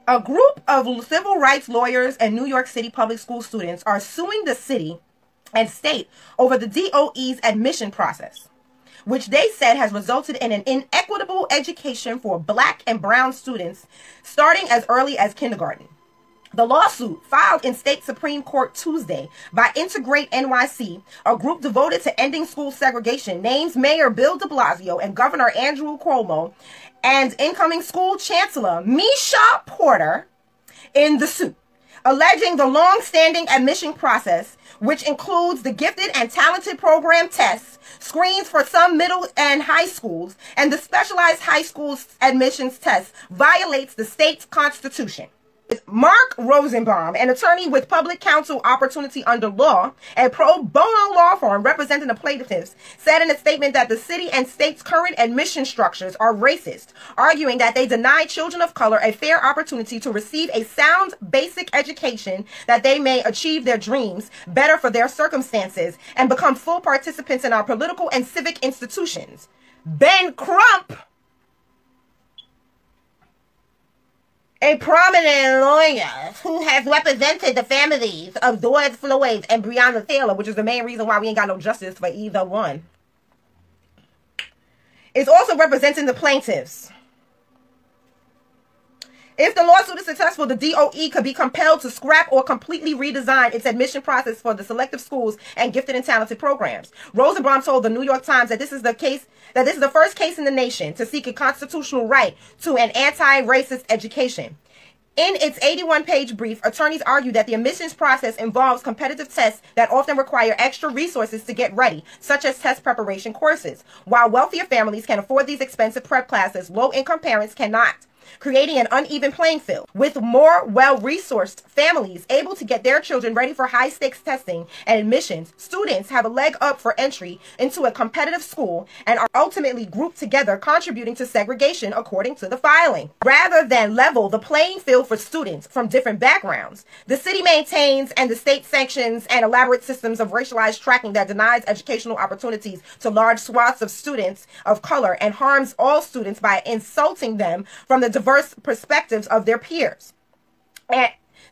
A group of civil rights lawyers and New York City public school students are suing the city and state over the DOE's admission process, which they said has resulted in an inequitable education for Black and brown students starting as early as kindergarten. The lawsuit, filed in state Supreme Court Tuesday by Integrate NYC, a group devoted to ending school segregation, names Mayor Bill de Blasio and Governor Andrew Cuomo and incoming school chancellor Misha Porter in the suit, alleging the long-standing admission process, which includes the gifted and talented program tests, screens for some middle and high schools, and the specialized high school admissions test, violates the state's constitution. Mark Rosenbaum, an attorney with Public Counsel Opportunity Under Law, a pro bono law firm representing the plaintiffs, said in a statement that the city and state's current admission structures are racist, arguing that they deny children of color a fair opportunity to receive a sound, basic education that they may achieve their dreams better for their circumstances and become full participants in our political and civic institutions. Ben Crump, a prominent lawyer who has represented the families of George Floyd and Breonna Taylor, which is the main reason why we ain't got no justice for either one, is also representing the plaintiffs. If the lawsuit is successful, the DOE could be compelled to scrap or completely redesign its admission process for the selective schools and gifted and talented programs. Rosenbaum told the New York Times that this is the first case in the nation to seek a constitutional right to an anti-racist education. In its 81-page brief, attorneys argue that the admissions process involves competitive tests that often require extra resources to get ready, such as test preparation courses. While wealthier families can afford these expensive prep classes, low-income parents cannot, creating an uneven playing field. With more well-resourced families able to get their children ready for high-stakes testing and admissions, students have a leg up for entry into a competitive school and are ultimately grouped together, contributing to segregation, according to the filing. Rather than level the playing field for students from different backgrounds, the city maintains and the state sanctions and elaborate systems of racialized tracking that denies educational opportunities to large swaths of students of color and harms all students by insulting them from the diverse perspectives of their peers,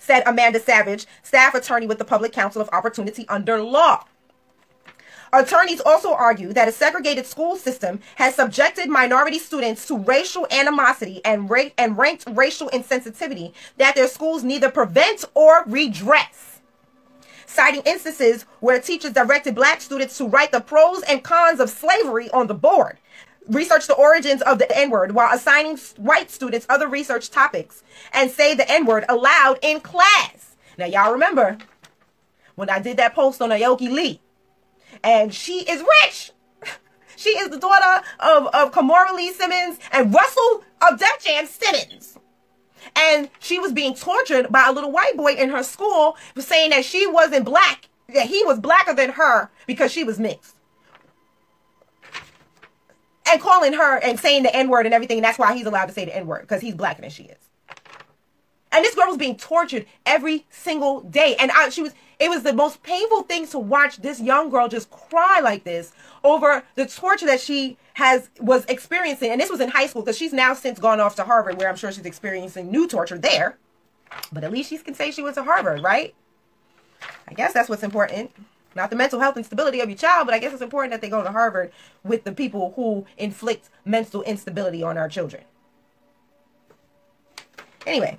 said Amanda Savage, staff attorney with the Public Counsel of Opportunity Under Law. Attorneys also argue that a segregated school system has subjected minority students to racial animosity and ranked racial insensitivity that their schools neither prevent or redress, citing instances where teachers directed Black students to write the pros and cons of slavery on the board, research the origins of the N-word while assigning white students other research topics, and say the N-word aloud in class. Now, y'all remember when I did that post on Aoki Lee, and she is rich. She is the daughter of Kamora Lee Simmons and Russell of Def Jam Simmons. And she was being tortured by a little white boy in her school for saying that she wasn't Black, that he was blacker than her because she was mixed. And calling her and saying the N-word and everything, and that's why he's allowed to say the N-word, because he's blacker than she is. And this girl was being tortured every single day. And it was the most painful thing to watch this young girl just cry like this over the torture that she was experiencing. And this was in high school, because she's now since gone off to Harvard, where I'm sure she's experiencing new torture there. But at least she can say she went to Harvard, right? I guess that's what's important. Not the mental health and stability of your child, but I guess it's important that they go to Harvard with the people who inflict mental instability on our children. Anyway.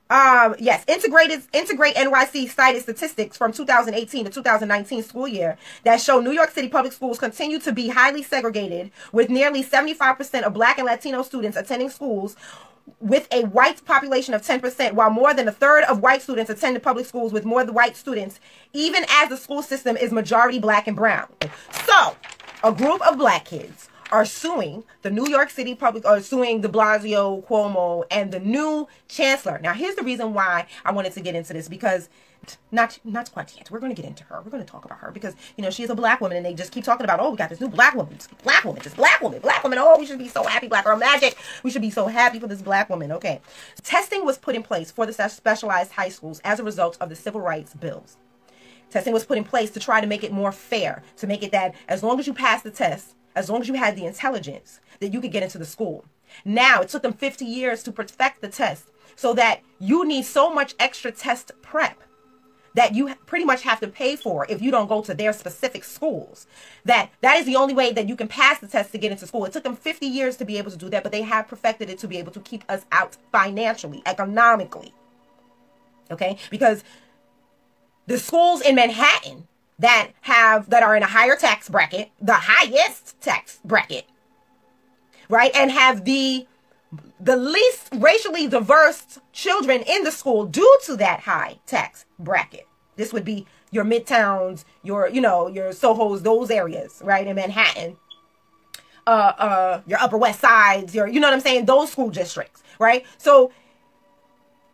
Yes, Integrate NYC cited statistics from 2018 to 2019 school year that show New York City public schools continue to be highly segregated, with nearly 75% of Black and Latino students attending schools with a white population of 10%, while more than a third of white students attend public schools with more white students, even as the school system is majority Black and brown. So, a group of Black kids are suing the New York City suing de Blasio, Cuomo, and the new chancellor. Now, here's the reason why I wanted to get into this, because not quite yet. We're going to get into her. We're going to talk about her because, you know, she's a Black woman, and they just keep talking about, oh, we got this new Black woman, this Black woman, this Black woman, Black woman. Oh, we should be so happy, Black girl magic. We should be so happy for this Black woman. Okay. Testing was put in place for the specialized high schools as a result of the civil rights bills. Testing was put in place to try to make it more fair, to make it that as long as you passed the test, as long as you had the intelligence, that you could get into the school. Now, it took them 50 years to perfect the test, so that you need so much extra test prep that you pretty much have to pay for if you don't go to their specific schools. That is the only way that you can pass the test to get into school. It took them 50 years to be able to do that, but they have perfected it to be able to keep us out financially, economically. Okay? Because the schools in Manhattan that are in a higher tax bracket, the highest tax bracket, right? And have the least racially diverse children in the school due to that high tax bracket. This would be your Midtowns, your Sohos, those areas, right, in Manhattan. Your Upper West Sides, you know what I'm saying? Those school districts, right? So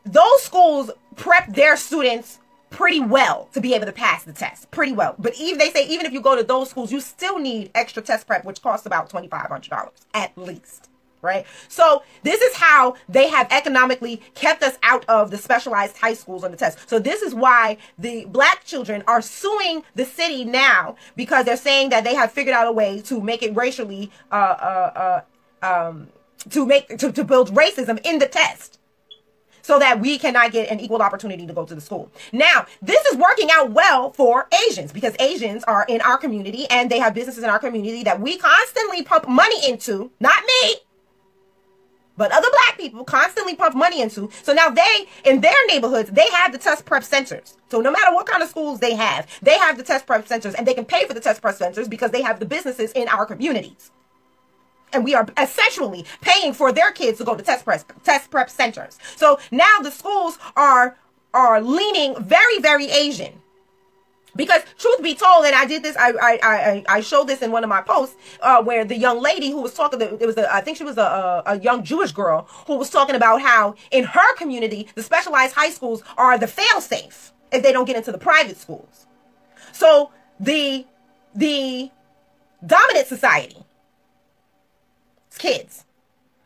those schools prep their students pretty well to be able to pass the test, pretty well. But they say even if you go to those schools, you still need extra test prep, which costs about $2,500 at least. Right? So this is how they have economically kept us out of the specialized high schools on the test. So this is why the black children are suing the city now, because they're saying that they have figured out a way to make it racially, to build racism in the test, so that we cannot get an equal opportunity to go to the school. Now, this is working out well for Asians, because Asians are in our community and they have businesses in our community that we constantly pump money into, not me, but other black people constantly pump money into. So now in their neighborhoods, they have the test prep centers. So no matter what kind of schools they have the test prep centers, and they can pay for the test prep centers because they have the businesses in our communities. And we are essentially paying for their kids to go to test prep centers. So now the schools are leaning very, very Asian. Because truth be told, and I did this, I showed this in one of my posts, where the young lady who was talking, I think she was a young Jewish girl who was talking about how in her community, the specialized high schools are the fail-safe if they don't get into the private schools. So the dominant society, kids,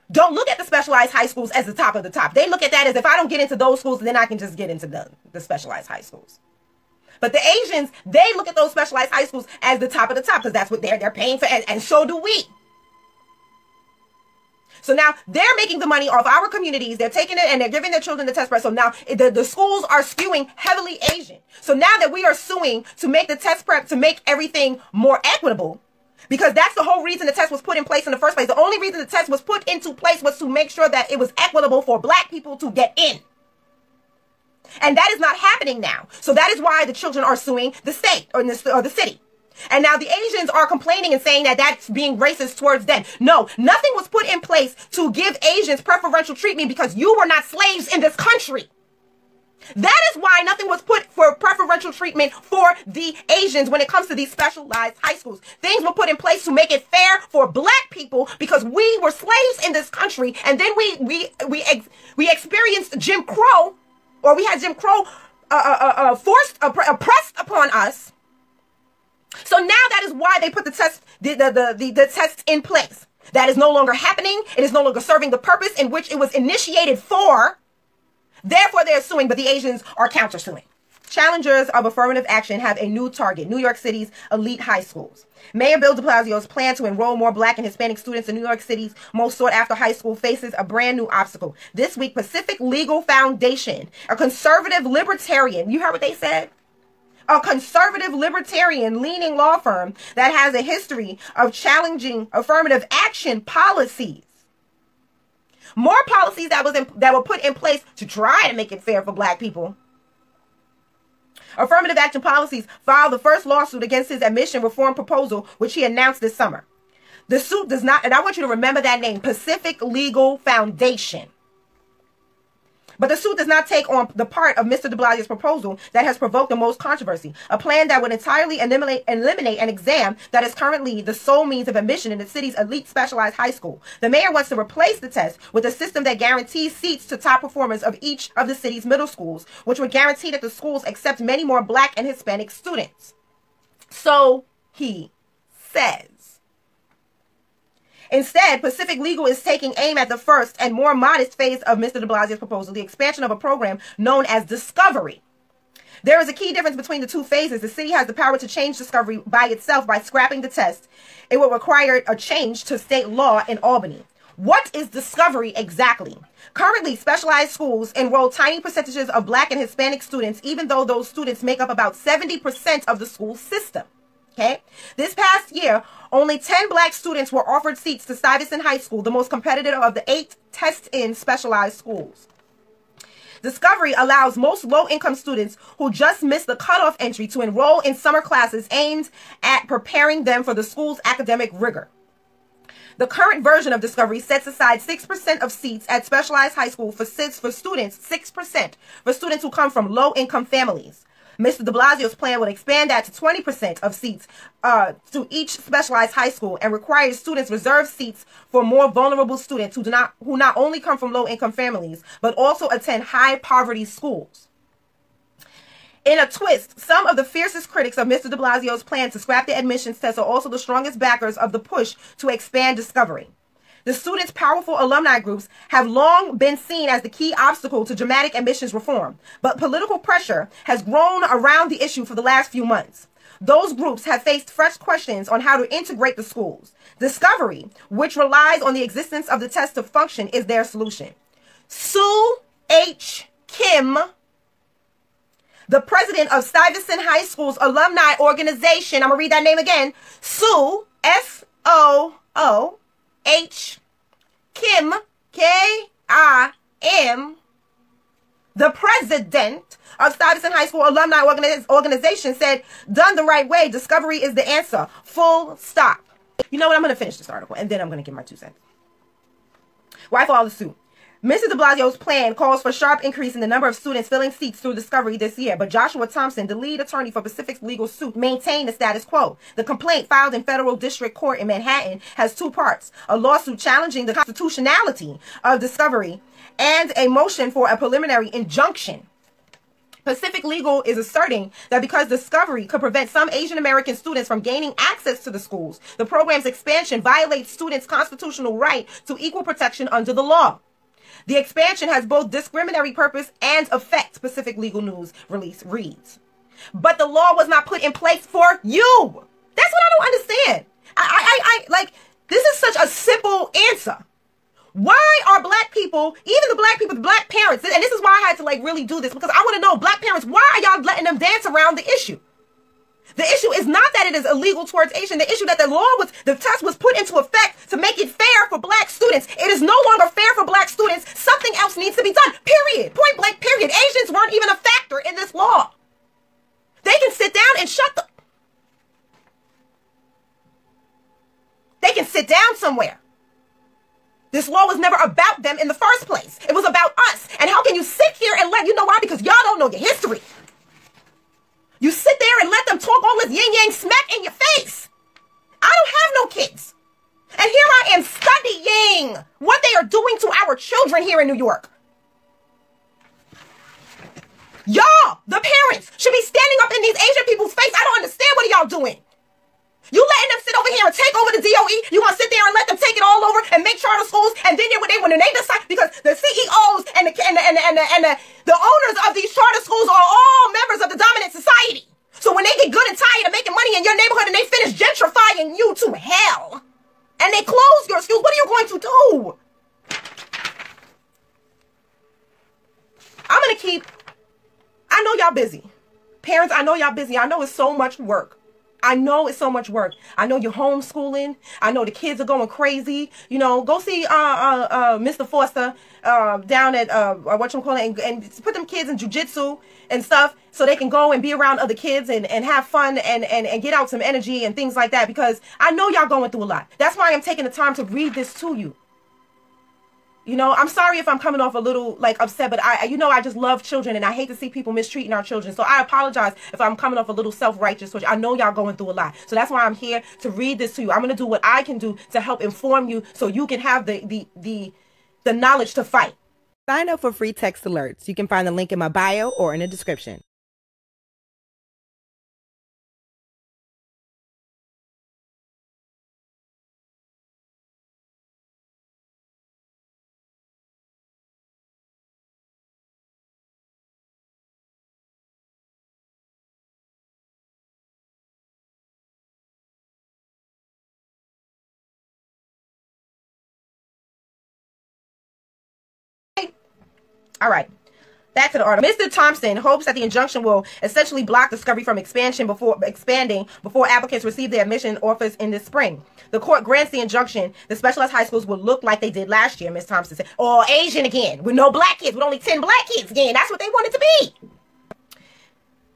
don't look at the specialized high schools as the top of the top. They look at that as, if I don't get into those schools, then I can just get into the specialized high schools. But the Asians, they look at those specialized high schools as the top of the top, because that's what they're paying for, and so do we. So now they're making the money off our communities. They're taking it and they're giving their children the test prep. So now the schools are skewing heavily Asian. So now that we are suing to make the test prep, to make everything more equitable, because that's the whole reason the test was put in place in the first place. The only reason the test was put into place was to make sure that it was equitable for black people to get in. And that is not happening now. So that is why the children are suing the state or the city. And now the Asians are complaining and saying that that's being racist towards them. No, nothing was put in place to give Asians preferential treatment because you were not slaves in this country. That is why nothing was put for preferential treatment for the Asians when it comes to these specialized high schools. Things were put in place to make it fair for black people because we were slaves in this country, and then we experienced Jim Crow, or we had Jim Crow oppressed upon us. So now that is why they put the test in place. That is no longer happening. It is no longer serving the purpose in which it was initiated for. Therefore, they're suing, but the Asians are counter-suing. Challengers of affirmative action have a new target: New York City's elite high schools. Mayor Bill de Blasio's plan to enroll more black and Hispanic students in New York City's most sought-after high school faces a brand new obstacle. This week, Pacific Legal Foundation, a conservative libertarian, you heard what they said? A conservative libertarian leaning law firm that has a history of challenging affirmative action policies. More policies that were put in place to try to make it fair for black people. Affirmative action policies filed the first lawsuit against his admission reform proposal, which he announced this summer. The suit does not, and I want you to remember that name, Pacific Legal Foundation. But the suit does not take on the part of Mr. de Blasio's proposal that has provoked the most controversy, a plan that would entirely eliminate an exam that is currently the sole means of admission in the city's elite specialized high school. The mayor wants to replace the test with a system that guarantees seats to top performers of each of the city's middle schools, which would guarantee that the schools accept many more black and Hispanic students. So he says. Instead, Pacific Legal is taking aim at the first and more modest phase of Mr. de Blasio's proposal, the expansion of a program known as Discovery. There is a key difference between the two phases. The city has the power to change Discovery by itself by scrapping the test. It will require a change to state law in Albany. What is discovery exactly? Currently, specialized schools enroll tiny percentages of Black and Hispanic students, even though those students make up about 70% of the school system. Okay? This past year, only 10 Black students were offered seats to Stuyvesant High School, the most competitive of the 8 test-in specialized schools. Discovery allows most low-income students who just missed the cutoff entry to enroll in summer classes aimed at preparing them for the school's academic rigor. The current version of Discovery sets aside 6% of seats at specialized high school for students, 6% for students who come from low-income families. Mr. de Blasio's plan would expand that to 20% of seats to each specialized high school and requires students reserve seats for more vulnerable students who not only come from low-income families, but also attend high-poverty schools. In a twist, some of the fiercest critics of Mr. de Blasio's plan to scrap the admissions test are also the strongest backers of the push to expand Discovery. The students' powerful alumni groups have long been seen as the key obstacle to dramatic admissions reform, but political pressure has grown around the issue for the last few months. Those groups have faced fresh questions on how to integrate the schools. Discovery, which relies on the existence of the test to function, is their solution. Sue H. Kim, the president of Stuyvesant High School's alumni organization, I'm going to read that name again, Sue, S-O-O-H, Kim, K-I-M, the president of Stuyvesant High School alumni organization said, done the right way, Discovery is the answer. Full stop. You know what? I'm going to finish this article, and then I'm going to give my 2 cents. Why follow the suit? Mr. de Blasio's plan calls for a sharp increase in the number of students filling seats through Discovery this year, but Joshua Thompson, the lead attorney for Pacific's legal suit, maintained the status quo. The complaint filed in federal district court in Manhattan has 2 parts: a lawsuit challenging the constitutionality of Discovery and a motion for a preliminary injunction. Pacific Legal is asserting that because Discovery could prevent some Asian American students from gaining access to the schools, the program's expansion violates students' constitutional right to equal protection under the law. The expansion has both discriminatory purpose and effect, Pacific Legal News release reads. But the law was not put in place for you. That's what I don't understand. This is such a simple answer. Why are Black people, even the Black people, the Black parents, and this is why I had to really do this, because I want to know, Black parents, why are y'all letting them dance around the issue? The issue is not that it is illegal towards Asian. The issue that the test was put into effect to make it fair for Black students. It is no longer fair for Black students. Something else needs to be done. Period. Point blank, period. Asians weren't even a factor in this law. They can sit down and They can sit down somewhere. This law was never about them in the first place. It was about us. And how can you sit here and you know why? Because y'all don't know your history. You sit there and let them talk all this yin-yang smack in your face. I don't have no kids. And here I am studying what they are doing to our children here in New York. Y'all, the parents, should be standing up in these Asian people's face. I don't understand what y'all doing. You letting them sit over here and take over the DOE. You want to sit there and let them take it all over and make charter schools, and then when they decide, because the CEOs and the owners of these charter schools are all members of the dominant society. So when they get good and tired of making money in your neighborhood and they finish gentrifying you to hell, and they close your schools, what are you going to do? I know y'all busy. Parents, I know y'all busy. I know it's so much work. I know it's so much work. I know you're homeschooling. I know the kids are going crazy. You know, go see Mr. Foster down at and put them kids in Jujitsu and stuff so they can go and be around other kids and have fun and get out some energy and things like that, because I know y'all going through a lot. That's why I'm taking the time to read this to you. You know, I'm sorry if I'm coming off a little upset, but I just love children and I hate to see people mistreating our children. So I apologize if I'm coming off a little self-righteous, which I know y'all going through a lot. So that's why I'm here to read this to you. I'm going to do what I can do to help inform you so you can have the knowledge to fight. Sign up for free text alerts. You can find the link in my bio or in the description. All right. Back to the article. Mr. Thompson hopes that the injunction will essentially block discovery from expanding before applicants receive their admission offers in this spring. The court grants the injunction. The specialized high schools will look like they did last year, Ms. Thompson said. Or Asian again, with no black kids, with only 10 black kids again. That's what they want it to be.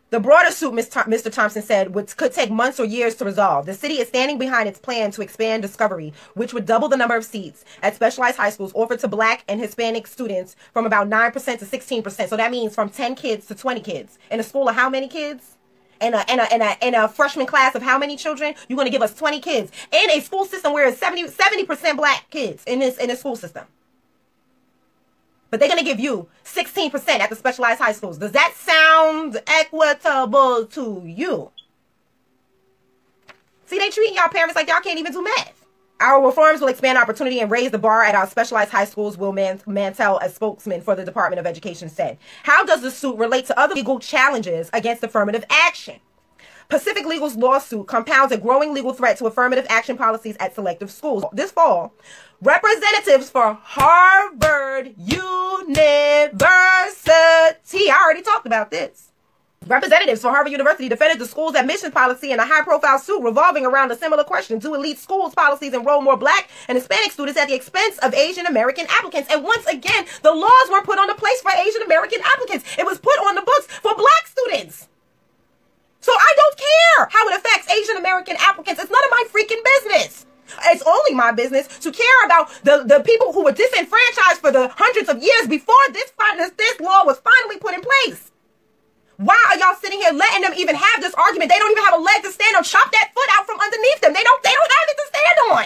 The broader suit, Mr. Thompson said, could take months or years to resolve. The city is standing behind its plan to expand discovery, which would double the number of seats at specialized high schools offered to black and Hispanic students from about 9% to 16%. So that means from 10 kids to 20 kids. In a school of how many kids? In a freshman class of how many children? You're going to give us 20 kids in a school system where it's 70% black kids in this school system. But they're going to give you 16% at the specialized high schools. Does that sound equitable to you? See, they treating y'all parents like y'all can't even do math. Our reforms will expand opportunity and raise the bar at our specialized high schools, Will Mantell, a spokesman for the Department of Education, said. How does the suit relate to other legal challenges against affirmative action? Pacific Legal's lawsuit compounds a growing legal threat to affirmative action policies at selective schools. This fall, representatives for Harvard University, I already talked about this. Representatives for Harvard University defended the school's admission policy in a high-profile suit revolving around a similar question. Do elite schools' policies enroll more black and Hispanic students at the expense of Asian American applicants? And once again, the laws weren't put on the place for Asian American applicants. It was put on the books for black students. So I don't care how it affects Asian American applicants. It's none of my freaking business. It's only my business to care about the people who were disenfranchised for the hundreds of years before this law was finally put in place. Why are y'all sitting here letting them even have this argument? They don't even have a leg to stand on. Chop that foot out from underneath them. They don't have it to stand on.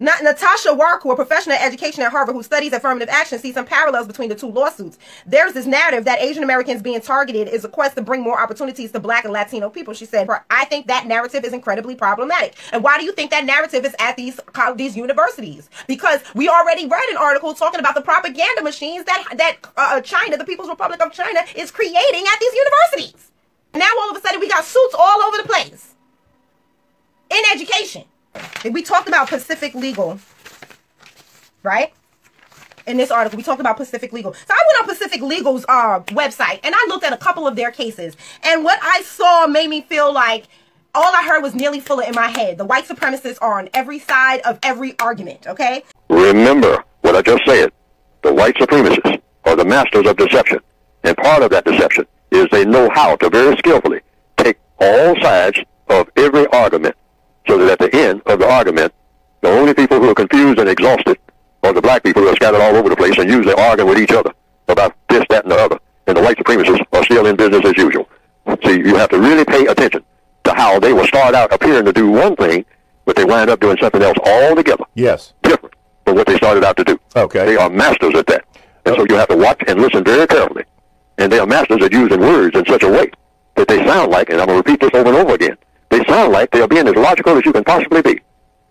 Not Natasha Warku, a professional in education at Harvard who studies affirmative action, sees some parallels between the two lawsuits. There's this narrative that Asian Americans being targeted is a quest to bring more opportunities to black and Latino people, she said. I think that narrative is incredibly problematic. And why do you think that narrative is at these universities? Because we already read an article talking about the propaganda machines that China, the People's Republic of China, is creating at these universities. Now all of a sudden we got suits all over the place in education. We talked about Pacific Legal, right? In this article, we talked about Pacific Legal. So I went on Pacific Legal's website, and I looked at a couple of their cases. And what I saw made me feel like all I heard was nearly full in my head. The white supremacists are on every side of every argument, okay? Remember what I just said. The white supremacists are the masters of deception. And part of that deception is they know how to very skillfully take all sides of every argument, so that at the end of the argument, the only people who are confused and exhausted are the black people who are scattered all over the place and usually arguing with each other about this, that, and the other. And the white supremacists are still in business as usual. See, you have to really pay attention to how they will start out appearing to do one thing, but they wind up doing something else altogether. Yes. Different from what they started out to do. Okay. They are masters at that. And so you have to watch and listen very carefully. And they are masters at using words in such a way that they sound like, and I'm going to repeat this over and over again, they sound like they are being as logical as you can possibly be.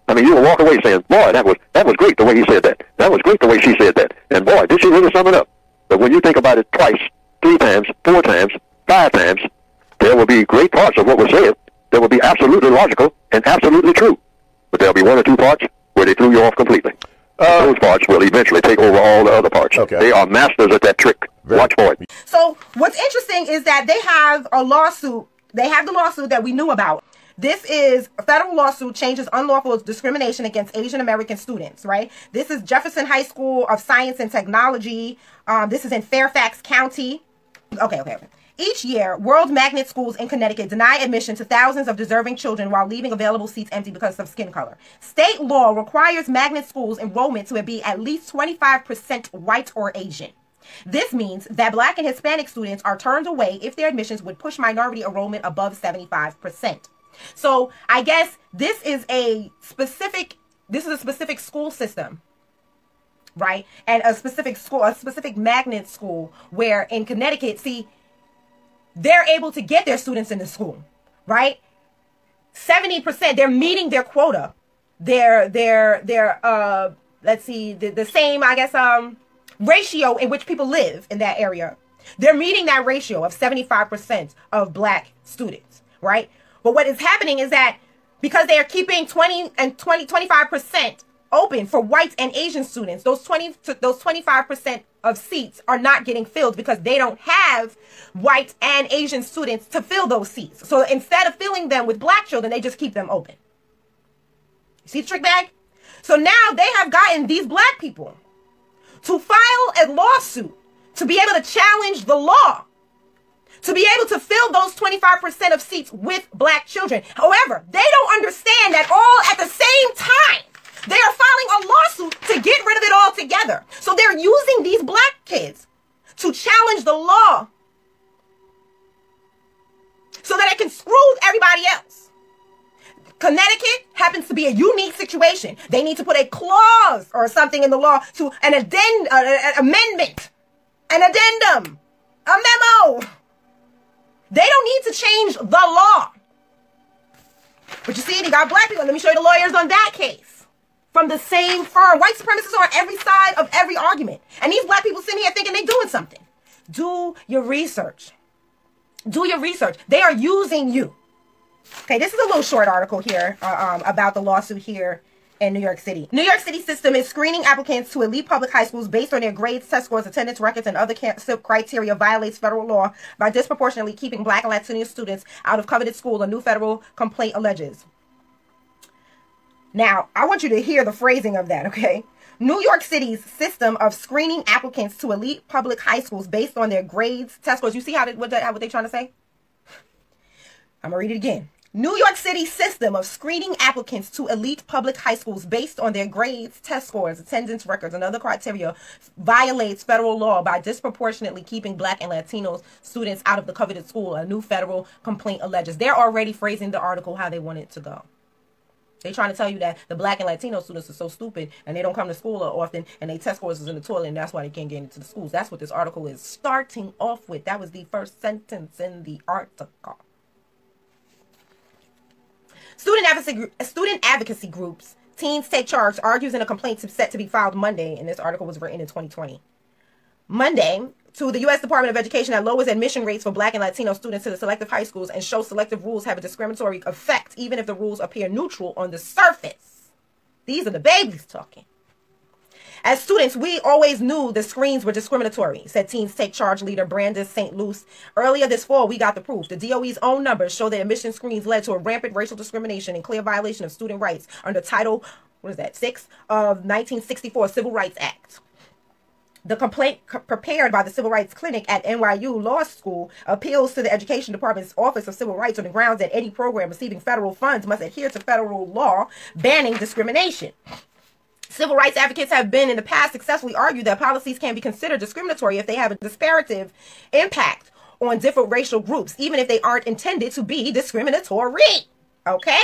I mean, you will walk away saying, boy, that was great the way he said that. That was great the way she said that. And boy, did she really sum it up. But when you think about it twice, 3 times, 4 times, 5 times, there will be great parts of what was said that will be absolutely logical and absolutely true. But there'll be 1 or 2 parts where they threw you off completely. Those parts will eventually take over all the other parts. Okay. They are masters at that trick. Watch for it. So what's interesting is that they have a lawsuit. They have the lawsuit that we knew about. This is a federal lawsuit, changes unlawful discrimination against Asian American students, right? This is Jefferson High School of Science and Technology. This is in Fairfax County. Okay. Each year, World Magnet schools in Connecticut deny admission to thousands of deserving children while leaving available seats empty because of skin color. State law requires magnet schools enrollment to be at least 25% white or Asian. This means that black and Hispanic students are turned away if their admissions would push minority enrollment above 75%. So I guess this is a specific school system, right? And a specific magnet school where in Connecticut, see, they're able to get their students into school, right? 70%, they're meeting their quota. They're let's see, the same, I guess, ratio in which people live in that area. They're meeting that ratio of 75% of black students, right? But what is happening is that because they are keeping 25% open for white and Asian students, those 25% of seats are not getting filled because they don't have white and Asian students to fill those seats. So instead of filling them with black children, they just keep them open. You see the trick bag? So now they have gotten these black people to file a lawsuit to be able to challenge the law, to be able to fill those 25% of seats with black children. However, they don't understand that all at the same time, they are filing a lawsuit to get rid of it all together. So they're using these black kids to challenge the law so that it can screw everybody else. Connecticut happens to be a unique situation. They need to put a clause or something in the law to an amendment, an addendum, a memo. They don't need to change the law. But you see, they got black people. Let me show you the lawyers on that case. From the same firm. White supremacists are on every side of every argument. And these black people sitting here thinking they're doing something. Do your research. Do your research. They are using you. Okay, this is a little short article here about the lawsuit here in New York City. New York City system is screening applicants to elite public high schools based on their grades, test scores, attendance records, and other criteria violates federal law by disproportionately keeping black and Latino students out of coveted school, a new federal complaint alleges. Now, I want you to hear the phrasing of that, okay? New York City's system of screening applicants to elite public high schools based on their grades, test scores. You see what they're trying to say? I'm going to read it again. New York City's system of screening applicants to elite public high schools based on their grades, test scores, attendance records, and other criteria violates federal law by disproportionately keeping black and Latino students out of the coveted school, a new federal complaint alleges. They're already phrasing the article how they want it to go. They're trying to tell you that the black and Latino students are so stupid and they don't come to school often and they test scores is in the toilet and that's why they can't get into the schools. That's what this article is starting off with. That was the first sentence in the article. Student advocacy groups, Teens Take Charge, argues in a complaint set to be filed Monday, and this article was written in 2020. Monday, to the U.S. Department of Education that lowers admission rates for black and Latino students to the selective high schools and shows selective rules have a discriminatory effect, even if the rules appear neutral on the surface. These are the babies talking. As students, we always knew the screens were discriminatory, said Teens Take Charge leader Brandis St. Luce. Earlier this fall, we got the proof. The DOE's own numbers show that admission screens led to a rampant racial discrimination and clear violation of student rights under Title, 6 of 1964 Civil Rights Act. The complaint prepared by the Civil Rights Clinic at NYU Law School appeals to the Education Department's Office of Civil Rights on the grounds that any program receiving federal funds must adhere to federal law banning discrimination. Civil rights advocates have been in the past successfully argued that policies can be considered discriminatory if they have a disparative impact on different racial groups, even if they aren't intended to be discriminatory. Okay?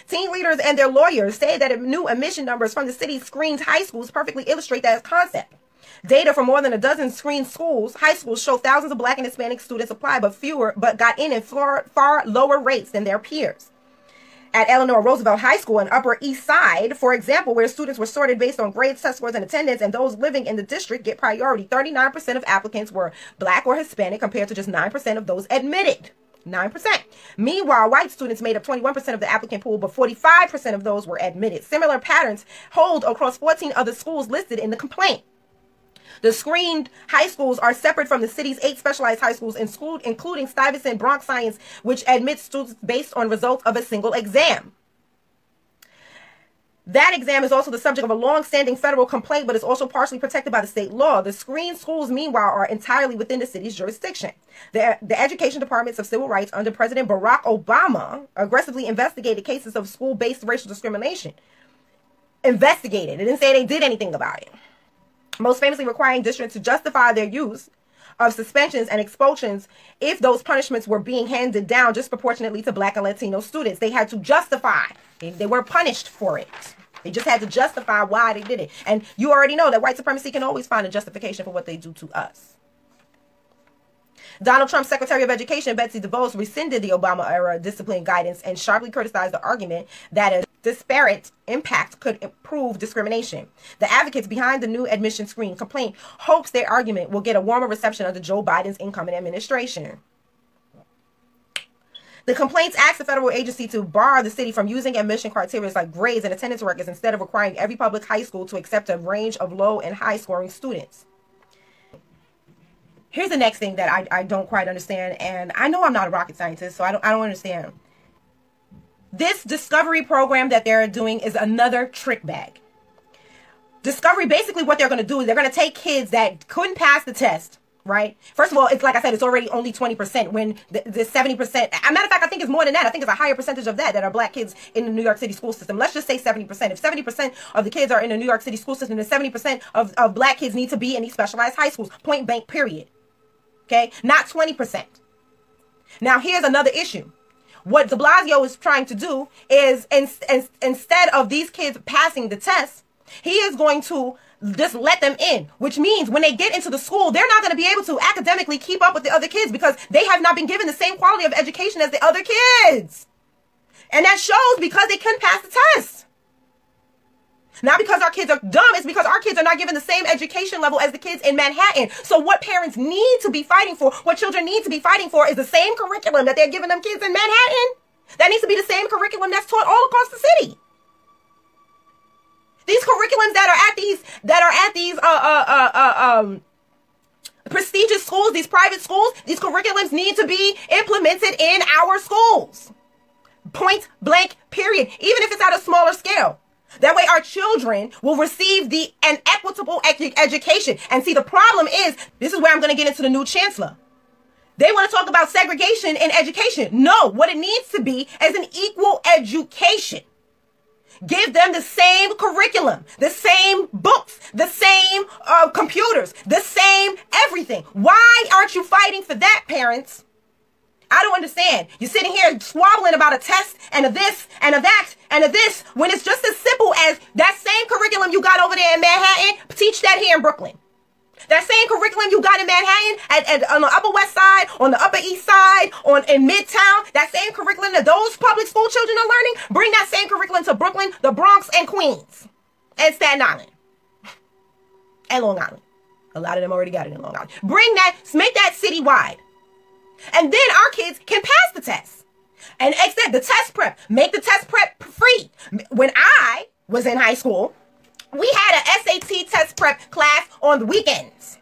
Teen leaders and their lawyers say that new admission numbers from the city's screened high schools perfectly illustrate that concept. Data from more than a dozen screened high schools show thousands of black and Hispanic students apply, but got in far lower rates than their peers. At Eleanor Roosevelt High School in Upper East Side, for example, where students were sorted based on grades, test scores, and attendance, and those living in the district get priority, 39% of applicants were black or Hispanic compared to just 9% of those admitted. 9%. Meanwhile, white students made up 21% of the applicant pool, but 45% of those were admitted. Similar patterns hold across 14 other schools listed in the complaint. The screened high schools are separate from the city's 8 specialized high schools, including Stuyvesant Bronx Science, which admits students based on results of a single exam. That exam is also the subject of a long-standing federal complaint, but is also partially protected by the state law. The screened schools, meanwhile, are entirely within the city's jurisdiction. The education departments of civil rights under President Barack Obama aggressively investigated cases of school-based racial discrimination. Investigated. It didn't say they did anything about it. Most famously requiring districts to justify their use of suspensions and expulsions if those punishments were being handed down disproportionately to black and Latino students. They had to justify. They weren't punished for it. They just had to justify why they did it. And you already know that white supremacy can always find a justification for what they do to us. Donald Trump's Secretary of Education, Betsy DeVos, rescinded the Obama-era discipline guidance and sharply criticized the argument that a disparate impact could improve discrimination. The advocates behind the new admission screen complaint hopes their argument will get a warmer reception under Joe Biden's incoming administration. The complaints asked the federal agency to bar the city from using admission criteria like grades and attendance records instead of requiring every public high school to accept a range of low and high scoring students. Here's the next thing that I don't quite understand, and I know I'm not a rocket scientist, so I don't understand. This discovery program that they're doing is another trick bag. Discovery, basically what they're going to do is they're going to take kids that couldn't pass the test, right? First of all, it's like I said, it's already only 20% when the 70%, as a matter of fact, I think it's more than that. I think it's a higher percentage of that are black kids in the New York City school system. Let's just say 70%. If 70% of the kids are in the New York City school system, then 70% of black kids need to be in these specialized high schools, point blank, period. Okay? Not 20%. Now, here's another issue. What de Blasio is trying to do is, instead of these kids passing the test, he is going to just let them in, which means when they get into the school, they're not going to be able to academically keep up with the other kids because they have not been given the same quality of education as the other kids. And that shows because they couldn't pass the test. Not because our kids are dumb, it's because our kids are not given the same education level as the kids in Manhattan. So what parents need to be fighting for, what children need to be fighting for is the same curriculum that they're giving them kids in Manhattan. That needs to be the same curriculum that's taught all across the city. These curriculums that are at these prestigious schools, these private schools, these curriculums need to be implemented in our schools. Point blank, period. Even if it's at a smaller scale. That way our children will receive an equitable education. And see, the problem is, this is where I'm going to get into the new chancellor. They want to talk about segregation in education. No, what it needs to be is an equal education. Give them the same curriculum, the same books, the same computers, the same everything. Why aren't you fighting for that, parents? I don't understand. You're sitting here squabbling about a test and a this and a that and a this when it's just as simple as that same curriculum you got over there in Manhattan, teach that here in Brooklyn. That same curriculum you got in Manhattan, on the Upper West Side, on the Upper East Side, in Midtown, that same curriculum that those public school children are learning, bring that same curriculum to Brooklyn, the Bronx, and Queens, and Staten Island, and Long Island. A lot of them already got it in Long Island. Bring that, make that citywide. And then our kids can pass the test. And except the test prep, make the test prep free. When I was in high school, we had an SAT test prep class on the weekends.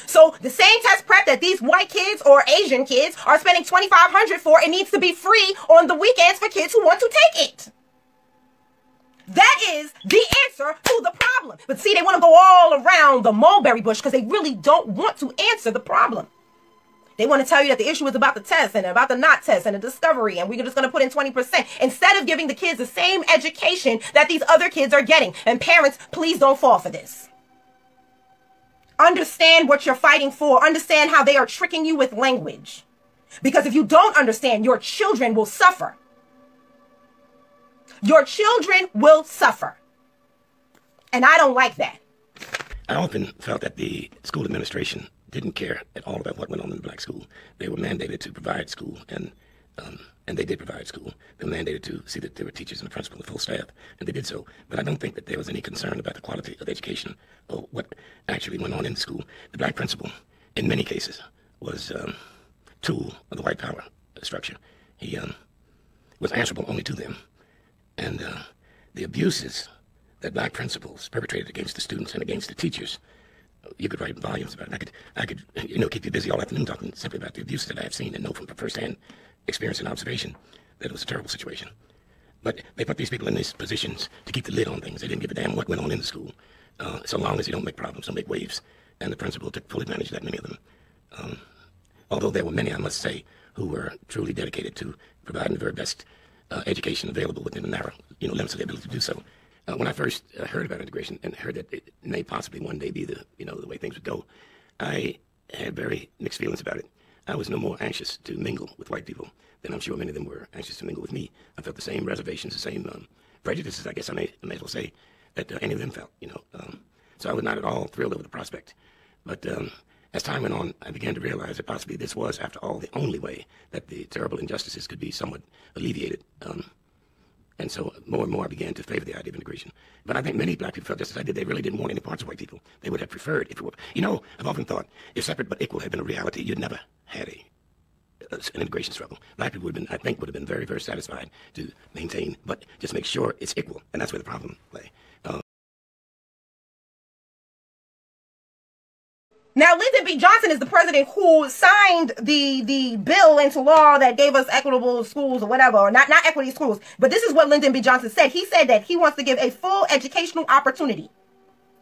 So the same test prep that these white kids or Asian kids are spending $2,500 for, it needs to be free on the weekends for kids who want to take it. That is the answer to the problem. But see, they want to go all around the mulberry bush because they really don't want to answer the problem. They want to tell you that the issue is about the test and about the not test and the discovery, and we're just going to put in 20% instead of giving the kids the same education that these other kids are getting. And parents, please don't fall for this. Understand what you're fighting for. Understand how they are tricking you with language. Because if you don't understand, your children will suffer. Your children will suffer. And I don't like that. I often felt that the school administration didn't care at all about what went on in the black school. They were mandated to provide school, and they did provide school. They were mandated to see that there were teachers and a principal and full staff, and they did so. But I don't think that there was any concern about the quality of education or what actually went on in the school. The black principal, in many cases, was a tool of the white power structure. He was answerable only to them. And the abuses that black principals perpetrated against the students and against the teachers, you could write volumes about it. I could keep you busy all afternoon talking simply about the abuses that I have seen and know from firsthand experience and observation that it was a terrible situation. But they put these people in these positions to keep the lid on things. They didn't give a damn what went on in the school, so long as you don't make problems, don't make waves. And the principal took full advantage of that, many of them. Although there were many, I must say, who were truly dedicated to providing the very best education available within the narrow limits of their ability to do so. When I first heard about integration and heard that it may possibly one day be the way things would go, I had very mixed feelings about it. I was no more anxious to mingle with white people than I'm sure many of them were anxious to mingle with me. I felt the same reservations, the same prejudices, I guess I may as well say, that any of them felt, So I was not at all thrilled over the prospect. But as time went on, I began to realize that possibly this was, after all, the only way that the terrible injustices could be somewhat alleviated. And so more and more I began to favor the idea of integration. But I think many black people felt just as I did. They really didn't want any parts of white people. They would have preferred if it were. I've often thought if separate but equal had been a reality, you'd never had an integration struggle. Black people would have been very, very satisfied to maintain, but just make sure it's equal. And that's where the problem lay. Now, Lyndon B. Johnson is the president who signed the bill into law that gave us equitable schools or whatever, or not equity schools. But this is what Lyndon B. Johnson said. He said that he wants to give a full educational opportunity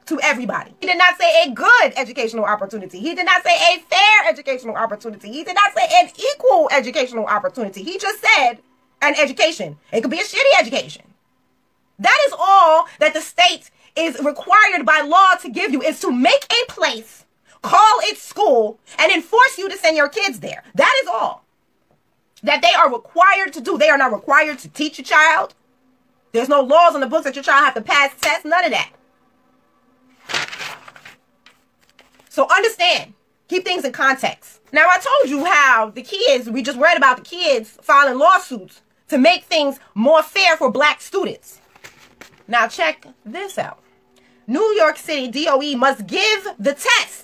to everybody. He did not say a good educational opportunity. He did not say a fair educational opportunity. He did not say an equal educational opportunity. He just said an education. It could be a shitty education. That is all that the state is required by law to give you, is to make a place, call it school, and enforce you to send your kids there. That is all that they are required to do. They are not required to teach your child. There's no laws on the books that your child have to pass tests, none of that. So understand, keep things in context. Now, I told you how the kids, we just read about the kids filing lawsuits to make things more fair for black students. Now, check this out. New York City DOE must give the test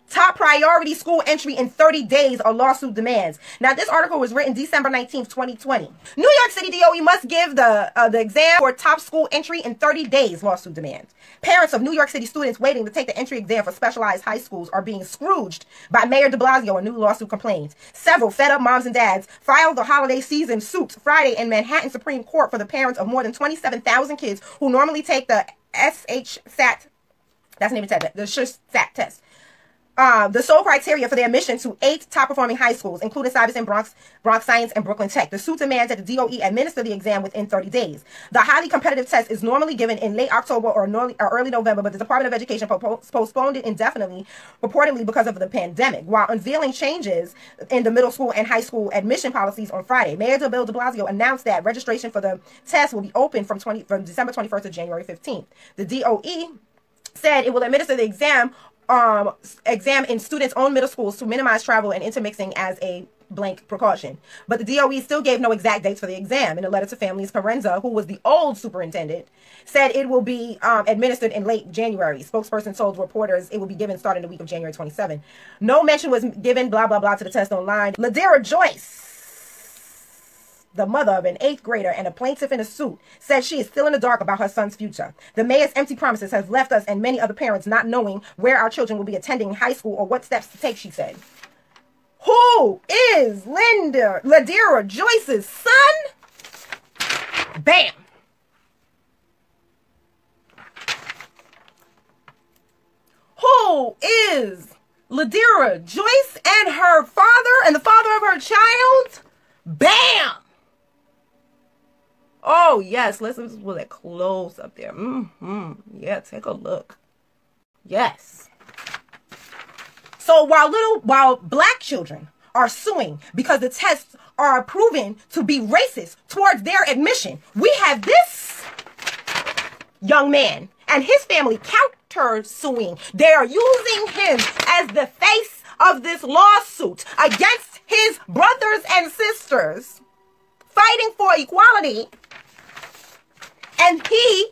top priority school entry in 30 days, or lawsuit demands. Now, this article was written December 19th, 2020. New York City DOE must give the exam for top school entry in 30 days, lawsuit demands. Parents of New York City students waiting to take the entry exam for specialized high schools are being scrooged by Mayor de Blasio, a new lawsuit complains. Several fed-up moms and dads filed the holiday season suits Friday in Manhattan Supreme Court for the parents of more than 27,000 kids who normally take the SHSAT, that's not even SAT, the SHSAT test. The sole criteria for their admission to 8 top-performing high schools, including Stuyvesant, Bronx Science, and Brooklyn Tech. The suit demands that the DOE administer the exam within 30 days. The highly competitive test is normally given in late October or early November, but the Department of Education postponed it indefinitely, reportedly because of the pandemic, while unveiling changes in the middle school and high school admission policies on Friday. Mayor de Blasio announced that registration for the test will be open from December 21st to January 15th. The DOE said it will administer the exam in students' own middle schools to minimize travel and intermixing as a blank precaution. But the DOE still gave no exact dates for the exam. In a letter to families, Carenza, who was the old superintendent, said it will be administered in late January. Spokesperson told reporters it will be given starting the week of January 27. No mention was given, blah, blah, blah, to the test online. Ladera Joyce, the mother of an 8th grader and a plaintiff in a suit, says she is still in the dark about her son's future. The mayor's empty promises has left us and many other parents not knowing where our children will be attending high school or what steps to take, she said. Who is Ladera Joyce's son? Bam! Who is Ladera Joyce and her father and the father of her child? Bam! Oh, yes. Let's pull that close up there. Yeah, take a look. Yes. So while black children are suing because the tests are proven to be racist towards their admission, we have this young man and his family counter suing. They are using him as the face of this lawsuit against his brothers and sisters fighting for equality. And he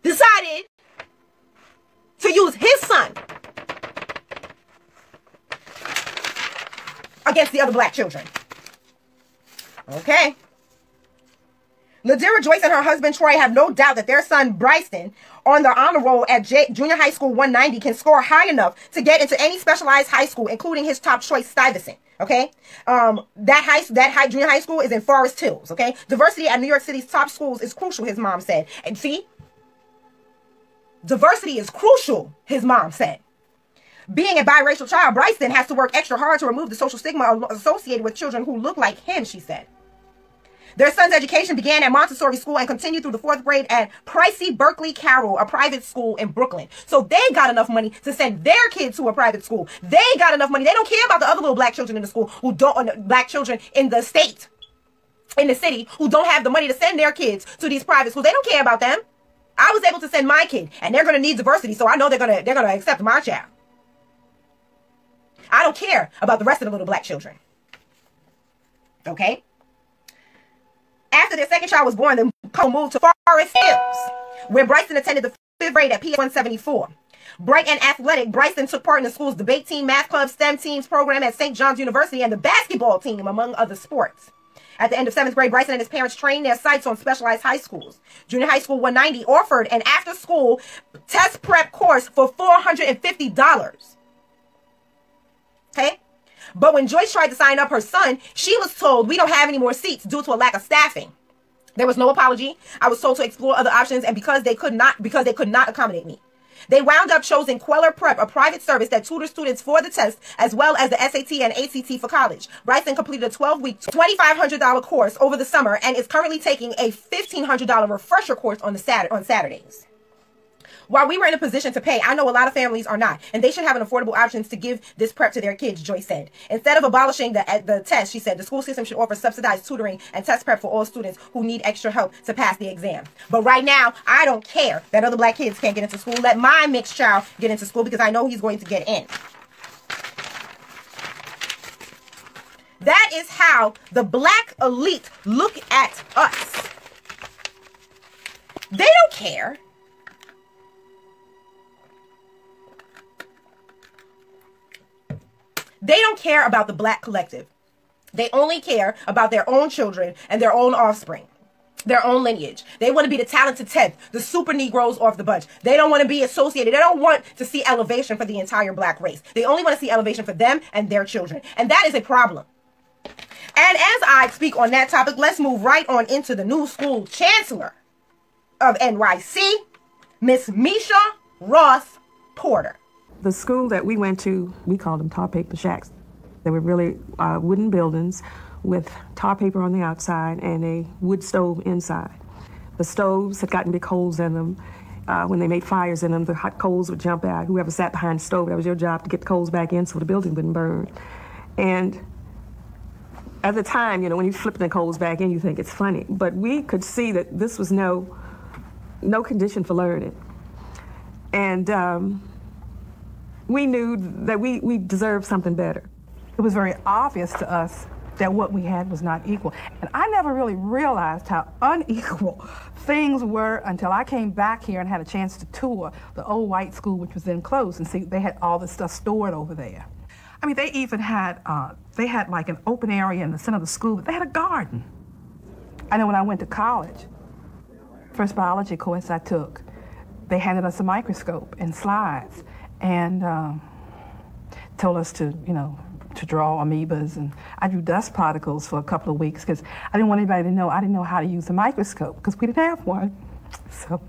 decided to use his son against the other black children. Okay. Ladera Joyce and her husband Troy have no doubt that their son Bryson, on the honor roll at Junior High School 190, can score high enough to get into any specialized high school, including his top choice, Stuyvesant. Okay, that junior high school is in Forest Hills. Okay, diversity at New York City's top schools is crucial, his mom said. And see, diversity is crucial, his mom said. Being a biracial child, Bryson has to work extra hard to remove the social stigma associated with children who look like him, she said. Their son's education began at Montessori School and continued through the 4th grade at Pricey Berkeley Carroll, a private school in Brooklyn. So they got enough money to send their kids to a private school. They got enough money. They don't care about the other little black children in the school who don't, black children in the state, in the city, who don't have the money to send their kids to these private schools. They don't care about them. I was able to send my kid, and they're going to need diversity, so I know they're going to accept my child. I don't care about the rest of the little black children. Okay? After their second child was born, the couple moved to Forest Hills, where Bryson attended the 5th grade at PS 174. Bright and athletic, Bryson took part in the school's debate team, math club, STEM teams program at St. John's University, and the basketball team, among other sports. At the end of 7th grade, Bryson and his parents trained their sights on specialized high schools. Junior High School 190 offered an after-school test prep course for $450. Okay? But when Joyce tried to sign up her son, she was told, we don't have any more seats due to a lack of staffing. There was no apology. I was told to explore other options, and because they could not accommodate me. They wound up choosing Queller Prep, a private service that tutors students for the test, as well as the SAT and ACT for college. Bryson completed a 12-week, $2,500 course over the summer and is currently taking a $1,500 refresher course on Saturdays. While we were in a position to pay, I know a lot of families are not, and they should have an affordable options to give this prep to their kids, Joyce said. Instead of abolishing the test, she said, the school system should offer subsidized tutoring and test prep for all students who need extra help to pass the exam. But right now, I don't care that other black kids can't get into school. Let my mixed child get into school because I know he's going to get in. That is how the black elite look at us. They don't care. They don't care about the black collective. They only care about their own children and their own offspring, their own lineage. They want to be the talented 10th, the super Negroes off the bunch. They don't want to be associated. They don't want to see elevation for the entire black race. They only want to see elevation for them and their children. And that is a problem. And as I speak on that topic, let's move right on into the new school chancellor of NYC, Miss Misha Ross Porter. The school that we went to, we called them tar paper shacks. They were really wooden buildings with tar paper on the outside and a wood stove inside. The stoves had gotten big holes in them. When they made fires in them, the hot coals would jump out. Whoever sat behind the stove, that was your job to get the coals back in so the building wouldn't burn. And at the time, you know, when you flip the coals back in, you think it's funny. But we could see that this was no condition for learning. And we knew that we deserved something better. It was very obvious to us that what we had was not equal. And I never really realized how unequal things were until I came back here and had a chance to tour the old white school, which was then closed, and see they had all this stuff stored over there. I mean, they even had, like an open area in the center of the school, but they had a garden. I know when I went to college, first biology course I took, they handed us a microscope and slides, and told us to, you know, to draw amoebas, and I drew dust particles for a couple of weeks because I didn't want anybody to know I didn't know how to use a microscope because we didn't have one. So.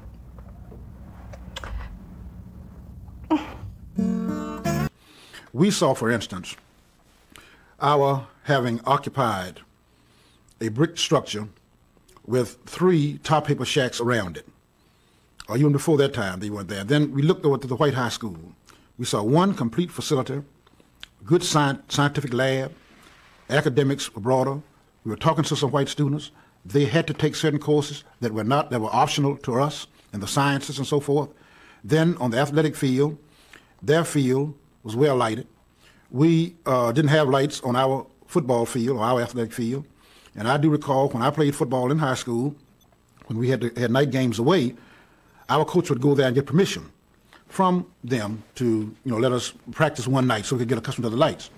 We saw, for instance, our having occupied a brick structure with 3 tar paper shacks around it. Or even before that time, they weren't there. Then we looked over to the White High School. We saw one complete facility, good scientific lab, academics were brought up. We were talking to some white students. They had to take certain courses that were optional to us in the sciences and so forth. Then on the athletic field, their field was well lighted. We didn't have lights on our football field or our athletic field. And I do recall when I played football in high school, when we had night games away, our coach would go there and get permission from them to, you know, let us practice one night so we could get accustomed to the lights.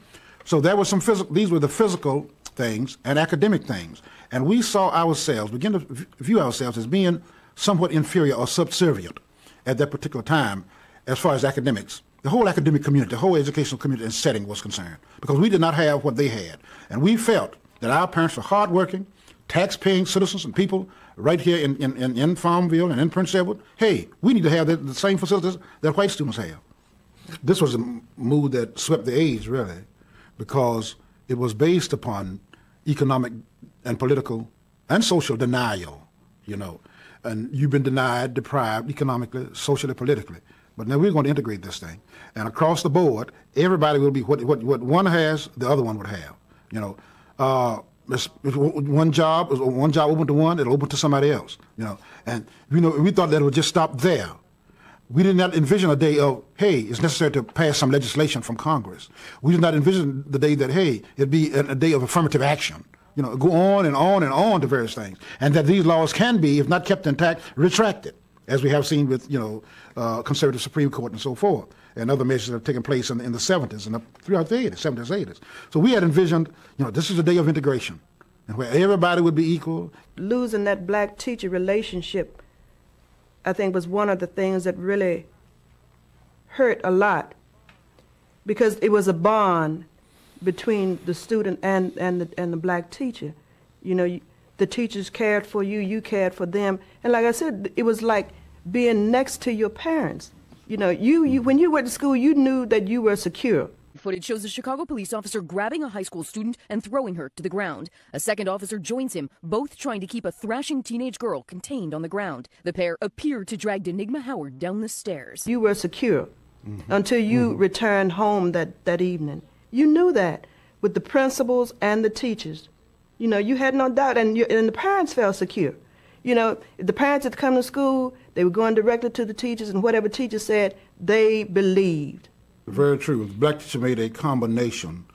So there was some physical, these were the physical things and academic things. And we saw ourselves, begin to view ourselves as being somewhat inferior or subservient at that particular time as far as academics. The whole academic community, the whole educational community and setting was concerned, because we did not have what they had. And we felt that our parents were hardworking, tax-paying citizens and people right here in Farmville and in Prince Edward. Hey, we need to have the same facilities that white students have. This was a mood that swept the age, really, because it was based upon economic and political and social denial, you know. And you've been denied, deprived economically, socially, politically. But now we're going to integrate this thing. And across the board, everybody will be what one has, the other one would have, you know. One job open to one, it'll open to somebody else, you know. And you know, we thought that it would just stop there. We did not envision a day of, hey, it's necessary to pass some legislation from Congress. We did not envision the day that, hey, it'd be a day of affirmative action. You know, go on and on and on to various things. And that these laws can be, if not kept intact, retracted, as we have seen with, you know, conservative Supreme Court and so forth, and other measures that have taken place in the 70s and throughout the 80s, 70s, 80s. So we had envisioned, you know, this is a day of integration. and where everybody would be equal. Losing that black-teacher relationship, I think, was one of the things that really hurt a lot, because it was a bond between the student and the black teacher. You know, the teachers cared for you, you cared for them, and like I said, it was like being next to your parents. You know, when you went to school, you knew that you were secure. Footage shows a Chicago police officer grabbing a high school student and throwing her to the ground. A second officer joins him, both trying to keep a thrashing teenage girl contained on the ground. The pair appear to drag Enigma Howard down the stairs. You were secure until you returned home that evening. You knew that with the principals and the teachers. You know, you had no doubt, and the parents felt secure. You know, if the parents had come to school, they were going directly to the teachers, and whatever teacher said, they believed. Very true. The black teacher made a combination.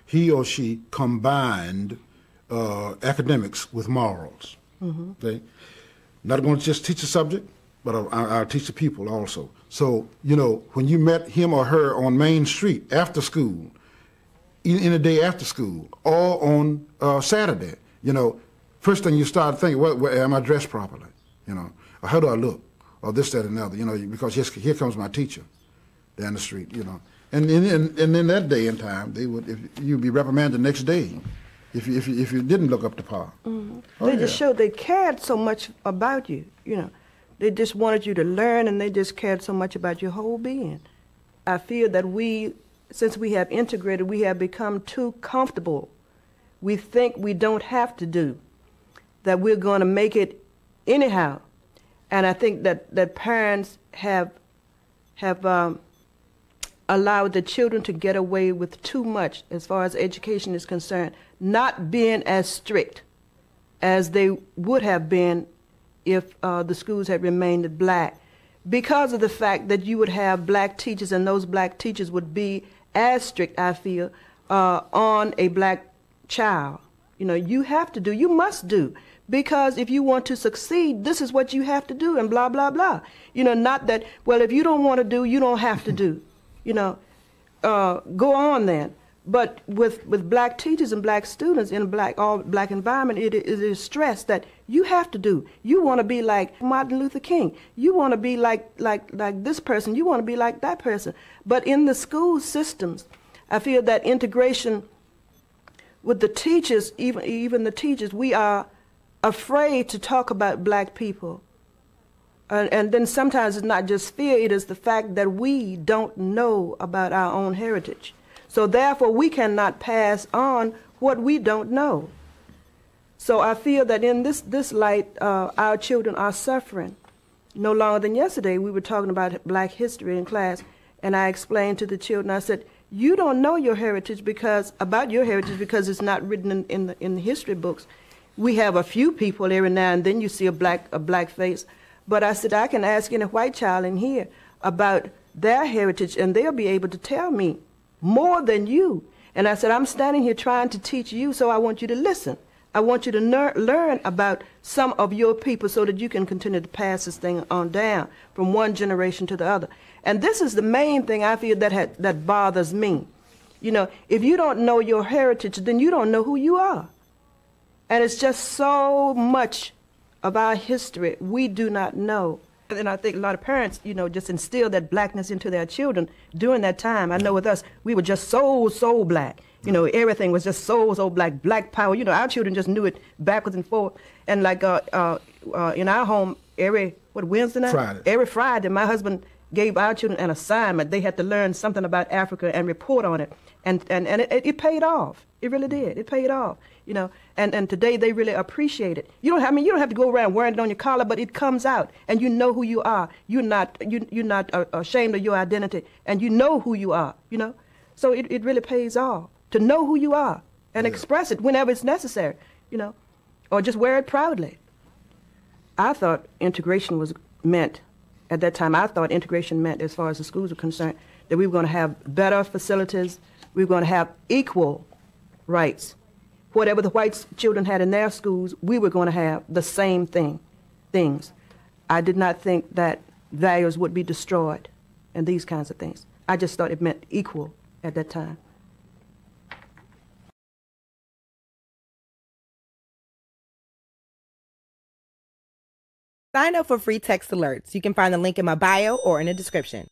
He or she combined academics with morals. Okay? Not going to just teach a subject, but I'll teach the people also. So, you know, when you met him or her on Main Street after school, in a day after school, or on Saturday, you know, first thing you start thinking, well, am I dressed properly? You know, or how do I look? Or this, that, and the other, you know, because here comes my teacher down the street, you know. And in that day and time, you'd be reprimanded the next day if you didn't look up to par. They just showed they cared so much about you, you know. They just wanted you to learn, and they just cared so much about your whole being. I feel that since we have integrated, we have become too comfortable. We think we don't have to do, that we're going to make it anyhow. And I think that parents have allowed the children to get away with too much as far as education is concerned, not being as strict as they would have been if the schools had remained black, because of the fact that you would have black teachers, and those black teachers would be as strict, I feel, on a black child. You know, you have to do, you must do, because if you want to succeed, this is what you have to do, and blah, blah, blah. You know, not that, well, if you don't want to do, you don't have to do. You know, go on then. But with black teachers and black students in a all black environment, it is stressed that you have to do. You want to be like Martin Luther King. You want to be like this person. You want to be like that person. But in the school systems, I feel that integration with the teachers, even the teachers, we are afraid to talk about black people. And then sometimes it's not just fear, it is the fact that we don't know about our own heritage. So therefore, we cannot pass on what we don't know. So I feel that in this light, our children are suffering. No longer than yesterday, we were talking about black history in class, and I explained to the children, I said, you don't know your heritage because it's not written in the history books. We have a few people every now and then you see a black face, but I said, I can ask any white child in here about their heritage, and they'll be able to tell me more than you. And I said, I'm standing here trying to teach you, so I want you to listen. I want you to learn about some of your people so that you can continue to pass this thing on down from one generation to the other. And this is the main thing I feel that bothers me. You know, if you don't know your heritage, then you don't know who you are. And it's just so much of our history we do not know. And I think a lot of parents, you know, just instill that blackness into their children during that time. I know with us, we were just so black. You know, everything was just so black, black power. You know, our children just knew it backwards and forward. And like in our home, every Wednesday night? Friday. Every Friday, my husband gave our children an assignment. They had to learn something about Africa and report on it. And it paid off. It really did. It paid off. You know, and today they really appreciate it. You don't have to go around wearing it on your collar, but it comes out, and you know who you are. You're not ashamed of your identity, and you know who you are. You know, so it really pays off to know who you are and express it whenever it's necessary. You know, or just wear it proudly. I thought integration was meant at that time. I thought integration meant, as far as the schools were concerned, that we were going to have better facilities. We were going to have equal rights. Whatever the white children had in their schools, we were going to have the same things. I did not think that values would be destroyed and these kinds of things. I just thought it meant equal at that time. Sign up for free text alerts. You can find the link in my bio or in the description.